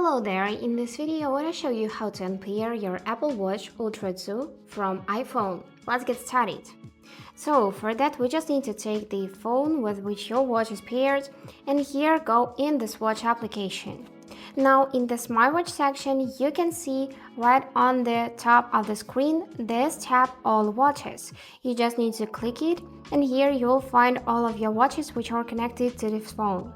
Hello there, in this video I want to show you how to unpair your Apple Watch Ultra 2 from iPhone. Let's get started. So for that we just need to take the phone with which your watch is paired and here go in this watch application. Now in the smartwatch section you can see right on the top of the screen this tab All Watches. You just need to click it and here you'll find all of your watches which are connected to this phone.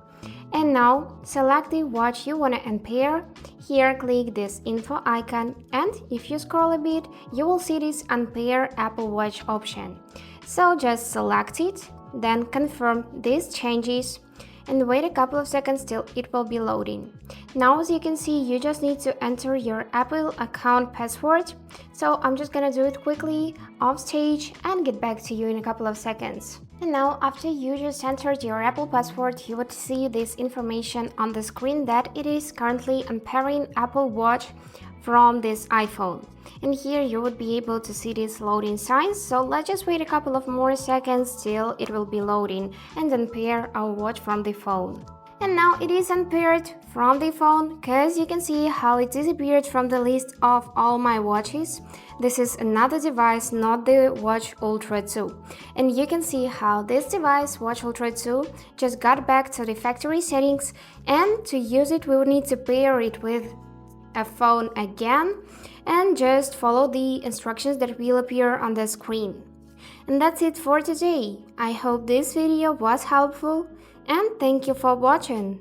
And now select the watch you want to unpair. Here click this info icon and if you scroll a bit you will see this Unpair Apple Watch option. So just select it, then confirm these changes and wait a couple of seconds till it will be loading. Now as you can see you just need to enter your Apple account password. So I'm just gonna do it quickly off stage and get back to you in a couple of seconds. And now after you just entered your Apple password you would see this information on the screen that it is currently unpairing Apple Watch from this iPhone. And here you would be able to see these loading signs, so let's just wait a couple of more seconds till it will be loading and unpair our watch from the phone. And now it is unpaired from the phone because you can see how it disappeared from the list of all my watches. This is another device, not the Watch Ultra 2. And you can see how this device, Watch Ultra 2, just got back to the factory settings, and to use it we will need to pair it with a phone again and just follow the instructions that will appear on the screen. And that's it for today. I hope this video was helpful and thank you for watching.